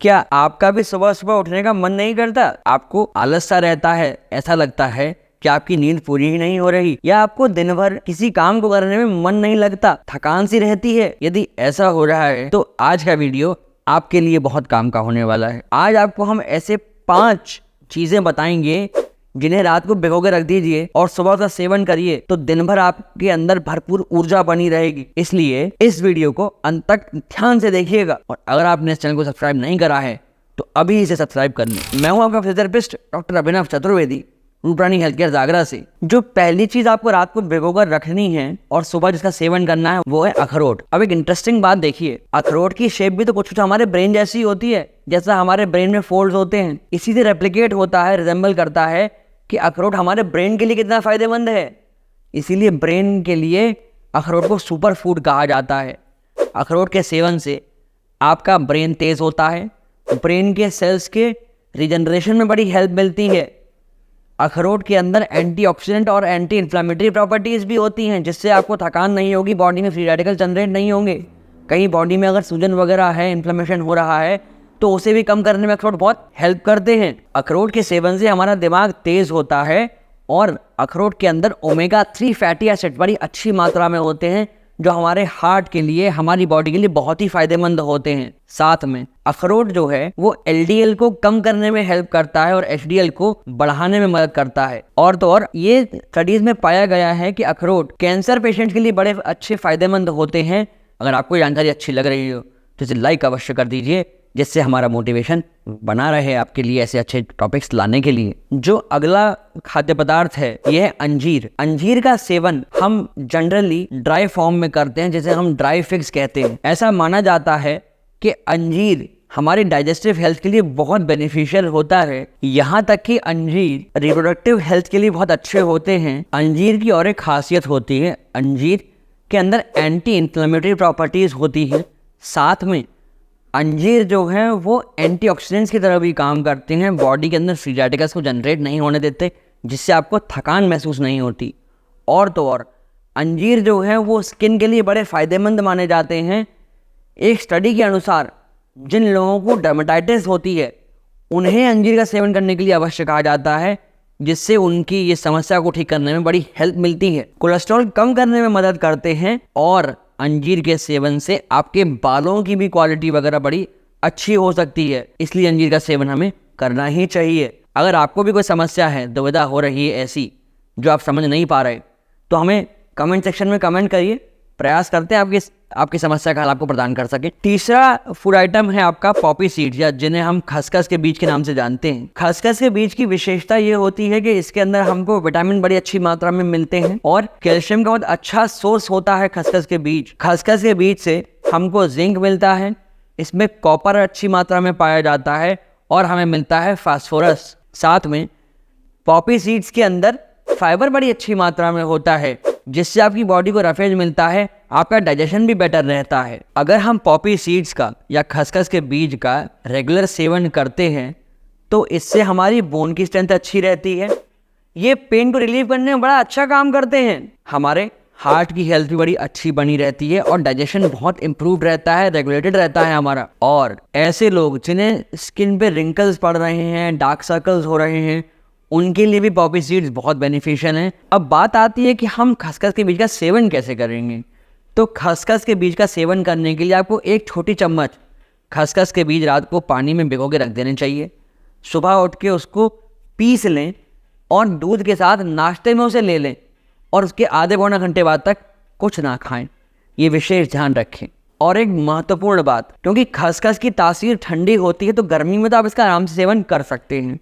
क्या आपका भी सुबह सुबह उठने का मन नहीं करता? आपको आलस सा रहता है, ऐसा लगता है कि आपकी नींद पूरी ही नहीं हो रही, या आपको दिन भर किसी काम को करने में मन नहीं लगता, थकान सी रहती है? यदि ऐसा हो रहा है तो आज का वीडियो आपके लिए बहुत काम का होने वाला है। आज आपको हम ऐसे 5 चीजें बताएंगे जिन्हें रात को भिगो के रख दीजिए और सुबह का सेवन करिए तो दिन भर आपके अंदर भरपूर ऊर्जा बनी रहेगी। इसलिए इस वीडियो को अंत तक ध्यान से देखिएगा, और अगर आपने इस चैनल को सब्सक्राइब नहीं करा है तो अभी इसे सब्सक्राइब कर लें। मैं हूं आपका फिजियोथेरेपिस्ट डॉक्टर अभिनव चतुर्वेदी, रूपरानी हेल्थ केयर जागरा से। जो पहली चीज आपको रात को भिगोकर रखनी है और सुबह जिसका सेवन करना है वो है अखरोट। अब एक इंटरेस्टिंग बात देखिए, अखरोट की शेप भी तो कुछ हमारे ब्रेन जैसी होती है। जैसा हमारे ब्रेन में फोल्ड्स होते हैं, इसी से रेप्लिकेट होता है, रिजेंबल करता है कि अखरोट हमारे ब्रेन के लिए कितना फायदेमंद है। इसीलिए ब्रेन के लिए अखरोट को सुपर फूड कहा जाता है। अखरोट के सेवन से आपका ब्रेन तेज होता है, ब्रेन के सेल्स के रिजनरेशन में बड़ी हेल्प मिलती है। अखरोट के अंदर एंटीऑक्सीडेंट और एंटी इन्फ्लामेटरी प्रॉपर्टीज भी होती हैं, जिससे आपको थकान नहीं होगी, बॉडी में फ्री रेडिकल जनरेट नहीं होंगे। कहीं बॉडी में अगर सूजन वगैरह है, इन्फ्लेमेशन हो रहा है, तो उसे भी कम करने में अखरोट बहुत हेल्प करते हैं। अखरोट के सेवन से हमारा दिमाग तेज होता है, और अखरोट के अंदर ओमेगा 3 फैटी एसिड बड़ी अच्छी मात्रा में होते हैं, जो हमारे हार्ट के लिए, हमारी बॉडी के लिए बहुत ही फायदेमंद होते हैं। साथ में अखरोट जो है वो LDL को कम करने में हेल्प करता है और HDL को बढ़ाने में मदद करता है। और तो और ये स्टडीज में पाया गया है कि अखरोट कैंसर पेशेंट के लिए बड़े अच्छे फायदेमंद होते हैं। अगर आपको जानकारी अच्छी लग रही हो तो इसे लाइक अवश्य कर दीजिए, जिससे हमारा मोटिवेशन बना रहे आपके लिए ऐसे अच्छे टॉपिक्स लाने के लिए। जो अगला खाद्य पदार्थ है यह है अंजीर। अंजीर का सेवन हम जनरली ड्राई फॉर्म में करते हैं, जिसे हम ड्राई फिग्स कहते हैं। ऐसा माना जाता है कि अंजीर हमारी डाइजेस्टिव हेल्थ के लिए बहुत बेनिफिशियल होता है। यहाँ तक कि अंजीर रिप्रोडक्टिव हेल्थ के लिए बहुत अच्छे होते हैं। अंजीर की और एक खासियत होती है, अंजीर के अंदर एंटी इन्फ्लेमेटरी प्रॉपर्टीज होती है। साथ में अंजीर जो है वो एंटीऑक्सीडेंट्स की तरह भी काम करते हैं, बॉडी के अंदर फ्री रेडिकल्स को जनरेट नहीं होने देते, जिससे आपको थकान महसूस नहीं होती। और तो और अंजीर जो है वो स्किन के लिए बड़े फायदेमंद माने जाते हैं। एक स्टडी के अनुसार जिन लोगों को डर्मेटाइटिस होती है उन्हें अंजीर का सेवन करने के लिए अवश्य कहा जाता है, जिससे उनकी ये समस्या को ठीक करने में बड़ी हेल्प मिलती है। कोलेस्ट्रॉल कम करने में मदद करते हैं, और अंजीर के सेवन से आपके बालों की भी क्वालिटी वगैरह बड़ी अच्छी हो सकती है। इसलिए अंजीर का सेवन हमें करना ही चाहिए। अगर आपको भी कोई समस्या है, दुविधा हो रही है ऐसी जो आप समझ नहीं पा रहे, तो हमें कमेंट सेक्शन में कमेंट करिए। प्रयास करते हैं आपकी समस्या का हल आपको प्रदान कर सके। तीसरा फूड आइटम है आपका पॉपी सीड्स, या जिन्हें हम खसखस के बीज के नाम से जानते हैं। खसखस के बीज की विशेषता ये होती है कि इसके अंदर हमको विटामिन बड़ी अच्छी मात्रा में मिलते हैं, और कैल्शियम का बहुत अच्छा सोर्स होता है खसखस के बीज। खसखस के बीज से हमको जिंक मिलता है, इसमें कॉपर अच्छी मात्रा में पाया जाता है, और हमें मिलता है फास्फोरस। साथ में पॉपी सीड्स के अंदर फाइबर बड़ी अच्छी मात्रा में होता है, जिससे आपकी बॉडी को रफेज मिलता है, आपका डाइजेशन भी बेटर रहता है। अगर हम पॉपी सीड्स का या खसखस के बीज का रेगुलर सेवन करते हैं तो इससे हमारी बोन की स्ट्रेंथ अच्छी रहती है। ये पेन को रिलीव करने में बड़ा अच्छा काम करते हैं। हमारे हार्ट की हेल्थ भी बड़ी अच्छी बनी रहती है, और डाइजेशन बहुत इंप्रूव रहता है, रेगुलेटेड रहता है हमारा। और ऐसे लोग जिन्हें स्किन पे रिंकल्स पड़ रहे हैं, डार्क सर्कल्स हो रहे हैं, उनके लिए भी पॉपी सीड्स बहुत बेनिफिशियल हैं। अब बात आती है कि हम खसखस के बीज का सेवन कैसे करेंगे। तो खसखस के बीज का सेवन करने के लिए आपको एक छोटी चम्मच खसखस के बीज रात को पानी में भिगो के रख देने चाहिए। सुबह उठ के उसको पीस लें और दूध के साथ नाश्ते में उसे ले लें, और उसके आधे पौना घंटे बाद तक कुछ ना खाएं। ये विशेष ध्यान रखें। और एक महत्वपूर्ण बात, क्योंकि खसखस की तासीर ठंडी होती है तो गर्मी में तो आप इसका आराम से सेवन कर सकते हैं,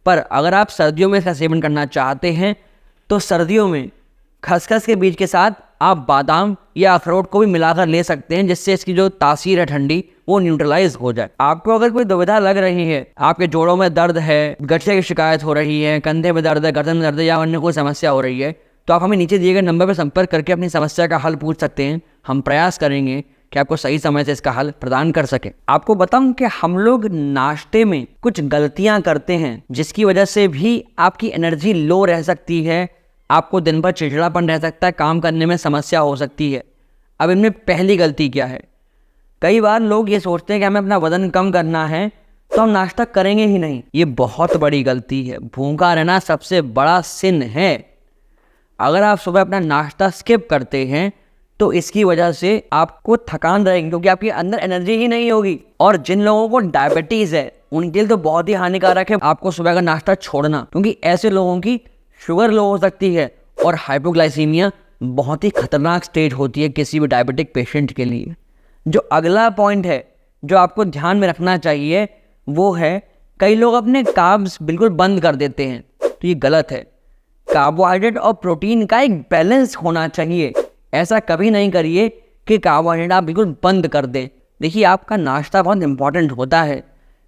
पर अगर आप सर्दियों में इसका सेवन करना चाहते हैं तो सर्दियों में खसखस के बीज के साथ आप बादाम या अखरोट को भी मिलाकर ले सकते हैं, जिससे इसकी जो तासीर है ठंडी वो न्यूट्रलाइज हो जाए। आपको अगर कोई दुविधा लग रही है, आपके जोड़ों में दर्द है, गठिया की शिकायत हो रही है, कंधे में दर्द है, गर्दन में दर्द है, या अन्य कोई समस्या हो रही है, तो आप हमें नीचे दिए गए नंबर पर संपर्क करके अपनी समस्या का हल पूछ सकते हैं। हम प्रयास करेंगे कि आपको सही समय से इसका हल प्रदान कर सके। आपको बताऊं कि हम लोग नाश्ते में कुछ गलतियां करते हैं, जिसकी वजह से भी आपकी एनर्जी लो रह सकती है, आपको दिन भर चिड़चिड़ापन रह सकता है, काम करने में समस्या हो सकती है। अब इनमें पहली गलती क्या है? कई बार लोग ये सोचते हैं कि हमें अपना वजन कम करना है तो हम नाश्ता करेंगे ही नहीं। ये बहुत बड़ी गलती है। भूखा रहना सबसे बड़ा सिन है। अगर आप सुबह अपना नाश्ता स्किप करते हैं तो इसकी वजह से आपको थकान रहेगी, क्योंकि आपके अंदर एनर्जी ही नहीं होगी। और जिन लोगों को डायबिटीज़ है उनके लिए तो बहुत ही हानिकारक है आपको सुबह का नाश्ता छोड़ना, क्योंकि ऐसे लोगों की शुगर लो हो सकती है और हाइपोग्लाइसीमिया बहुत ही खतरनाक स्टेज होती है किसी भी डायबिटिक पेशेंट के लिए। जो अगला पॉइंट है जो आपको ध्यान में रखना चाहिए वो है, कई लोग अपने कार्ब्स बिल्कुल बंद कर देते हैं, तो ये गलत है। कार्बोहाइड्रेट और प्रोटीन का एक बैलेंस होना चाहिए। ऐसा कभी नहीं करिए कि कार्बोहाइड्रेट आप बिल्कुल बंद कर दें। देखिए, आपका नाश्ता बहुत इंपॉर्टेंट होता है।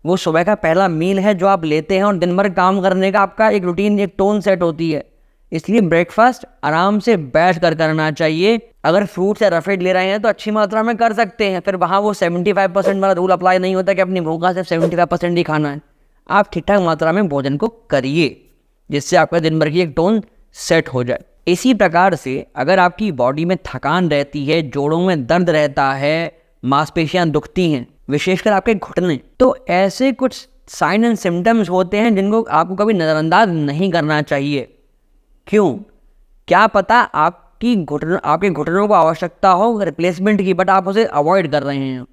वो सुबह का पहला मील है जो आप लेते हैं और दिन भर काम करने का आपका एक रूटीन, एक टोन सेट होती है। इसलिए ब्रेकफास्ट आराम से बैठ कर करना चाहिए। अगर फ्रूट्स या रफेड ले रहे हैं तो अच्छी मात्रा में कर सकते हैं। फिर वहाँ वो 75% वाला रूल अप्लाई नहीं होता कि अपनी भूख का सिर्फ 75% ही खाना है। आप ठीक ठाक मात्रा में भोजन को करिए जिससे आपका दिन भर की एक टोन सेट हो जाए। इसी प्रकार से अगर आपकी बॉडी में थकान रहती है, जोड़ों में दर्द रहता है, मांसपेशियां दुखती हैं, विशेषकर आपके घुटने, तो ऐसे कुछ साइन एंड सिम्टम्स होते हैं जिनको आपको कभी नज़रअंदाज नहीं करना चाहिए। क्यों? क्या पता आपके घुटनों को आवश्यकता हो रिप्लेसमेंट की, बट आप उसे अवॉइड कर रहे हैं।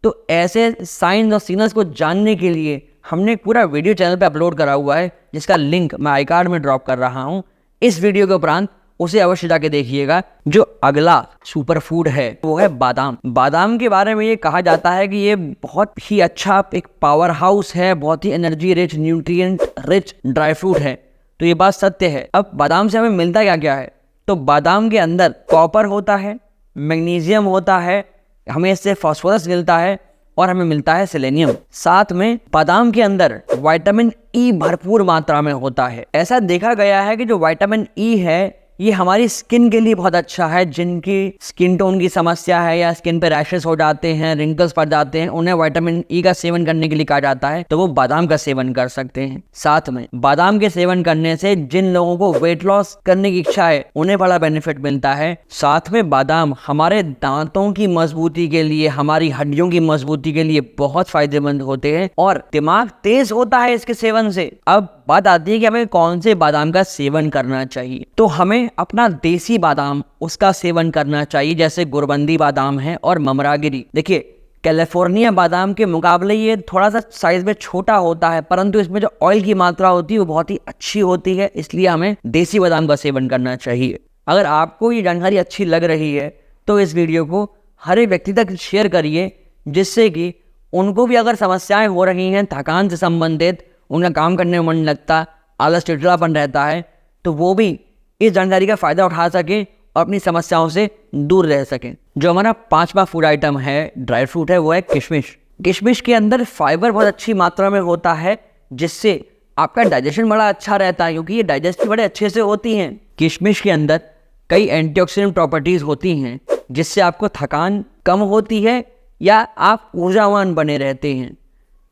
तो ऐसे साइंस और सिग्नल्स को जानने के लिए हमने एक पूरा वीडियो चैनल पे अपलोड करा हुआ है, जिसका लिंक मैं आई कार्ड में ड्रॉप कर रहा हूँ। इस वीडियो के उपरांत उसे अवश्य जाके देखिएगा। जो अगला सुपर फूड है वो है बादाम। बादाम के बारे में ये कहा जाता है कि ये बहुत ही अच्छा एक पावर हाउस है, बहुत ही energy rich, nutrient rich dry fruit है। तो ये बात सत्य है। अब बादाम से हमें मिलता क्या क्या है? तो बादाम के अंदर कॉपर होता है, मैग्नीशियम होता है, हमें इससे फास्फोरस मिलता है और हमें मिलता है सेलेनियम। साथ में बादाम के अंदर विटामिन ई भरपूर मात्रा में होता है। ऐसा देखा गया है कि जो विटामिन ई है ये हमारी स्किन के लिए बहुत अच्छा है। जिनकी स्किन टोन की समस्या है या स्किन पे रैशेस हो जाते हैं, रिंकल्स पड़ जाते हैं, उन्हें विटामिन ई का सेवन करने के लिए कहा जाता है, तो वो बादाम का सेवन कर सकते हैं। साथ में बादाम के सेवन करने से जिन लोगों को वेट लॉस करने की इच्छा है उन्हें बड़ा बेनिफिट मिलता है। साथ में बादाम हमारे दांतों की मजबूती के लिए, हमारी हड्डियों की मजबूती के लिए बहुत फायदेमंद होते हैं और दिमाग तेज होता है इसके सेवन से। अब बात आती है कि हमें कौन से बादाम का सेवन करना चाहिए। तो हमें अपना देसी बादाम उसका सेवन करना चाहिए, जैसे गुरबंदी बादाम है और ममरागिरी। देखिए, कैलिफोर्निया बादाम के मुकाबले ये थोड़ा सा साइज में छोटा होता है, परंतु इसमें जो ऑयल की मात्रा होती है वो बहुत ही अच्छी होती है, इसलिए हमें देसी बादाम का सेवन करना चाहिए। अगर आपको ये जानकारी अच्छी लग रही है तो इस वीडियो को हर एक व्यक्ति तक शेयर करिए, जिससे कि उनको भी अगर समस्याएं हो रही हैं थकान से संबंधित, उनका काम करने में मन लगता, आलस चिड़चिड़ापन रहता है, तो वो भी इस जानकारी का फ़ायदा उठा सकें और अपनी समस्याओं से दूर रह सकें। जो हमारा 5वां फूड आइटम है, ड्राई फ्रूट है, वो है किशमिश। किशमिश के अंदर फाइबर बहुत अच्छी मात्रा में होता है, जिससे आपका डाइजेशन बड़ा अच्छा रहता है, क्योंकि ये डाइजेस्ट बड़े अच्छे से होती हैं। किशमिश के अंदर कई एंटीऑक्सीडेंट प्रॉपर्टीज़ होती हैं, जिससे आपको थकान कम होती है या आप ऊर्जावान बने रहते हैं।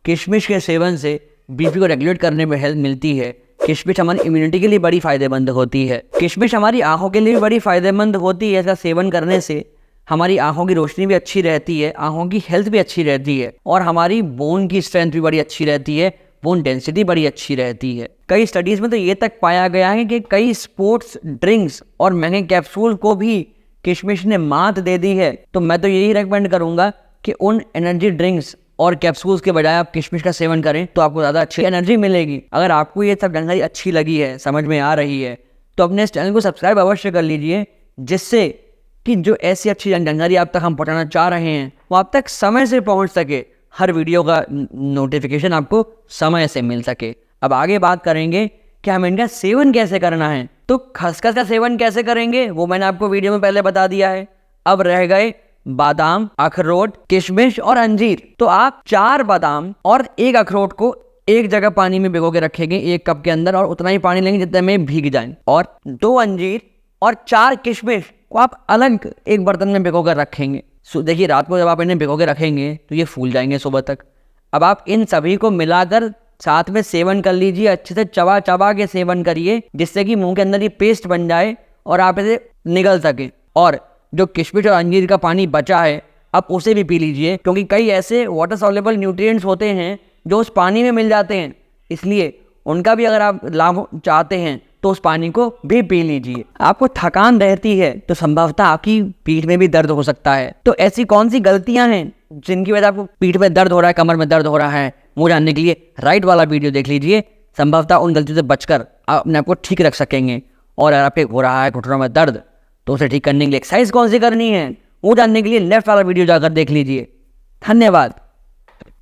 किशमिश के सेवन से बीपी को रेगुलेट करने में हेल्प मिलती है। किशमिश हमारी इम्यूनिटी के लिए बड़ी फायदेमंद होती है। किशमिश हमारी आंखों के लिए भी बड़ी फायदेमंद होती है। इसका सेवन करने से हमारी आंखों की रोशनी भी अच्छी रहती है, आंखों की हेल्थ भी अच्छी रहती है और हमारी बोन की स्ट्रेंथ भी बड़ी अच्छी रहती है, बोन डेंसिटी बड़ी अच्छी रहती है। कई स्टडीज़ में तो ये तक पाया गया है कि कई स्पोर्ट्स ड्रिंक्स और महंगे कैप्सूल को भी किशमिश ने मात दे दी है। तो मैं तो यही रेकमेंड करूँगा कि उन एनर्जी ड्रिंक्स और कैप्सूल्स के बजाय आप किशमिश का सेवन करें तो आपको ज़्यादा अच्छी एनर्जी मिलेगी। अगर आपको ये सब जानकारी अच्छी लगी है, समझ में आ रही है, तो अपने इस चैनल को सब्सक्राइब अवश्य कर लीजिए, जिससे कि जो ऐसी अच्छी जानकारी आप तक हम पहुँचाना चाह रहे हैं वो आप तक समय से पहुँच सके, हर वीडियो का नोटिफिकेशन आपको समय से मिल सके। अब आगे बात करेंगे कि हमें इनका सेवन कैसे करना है। तो खसखस का सेवन कैसे करेंगे वो मैंने आपको वीडियो में पहले बता दिया है। अब रह गए बादाम, अखरोट, किशमिश और अंजीर। तो आप 4 बादाम और 1 अखरोट को एक जगह पानी में भिगो के रखेंगे 1 कप के अंदर, और उतना ही पानी लेंगे जितने में भीग जाएं। और 2 अंजीर और 4 किशमिश को आप अलग एक बर्तन में भिगो कर रखेंगे। देखिए, रात को जब आप इन्हें भिगो के रखेंगे तो ये फूल जाएंगे सुबह तक। अब आप इन सभी को मिलाकर साथ में सेवन कर लीजिए। अच्छे से चबा चबा के सेवन करिए, जिससे कि मुंह के अंदर ये पेस्ट बन जाए और आप इसे निगल सके। और जो किशमिश और अंजीर का पानी बचा है आप उसे भी पी लीजिए, क्योंकि कई ऐसे वाटर सॉल्युबल न्यूट्रिएंट्स होते हैं जो उस पानी में मिल जाते हैं, इसलिए उनका भी अगर आप लाभ चाहते हैं तो उस पानी को भी पी लीजिए। आपको थकान रहती है तो संभवतः आपकी पीठ में भी दर्द हो सकता है। तो ऐसी कौन सी गलतियां हैं जिनकी वजह से आपको पीठ में दर्द हो रहा है, कमर में दर्द हो रहा है, वो जानने के लिए राइट वाला वीडियो देख लीजिए। संभवतः उन गलतियों से बचकर आप अपने आप को ठीक रख सकेंगे। और अगर आपके हो रहा है घुटनों में दर्द तो उसे ठीक करने के लिए एक्सरसाइज कौन सी करनी है वो जानने के लिए लेफ्ट वाला वीडियो जाकर देख लीजिए। धन्यवाद।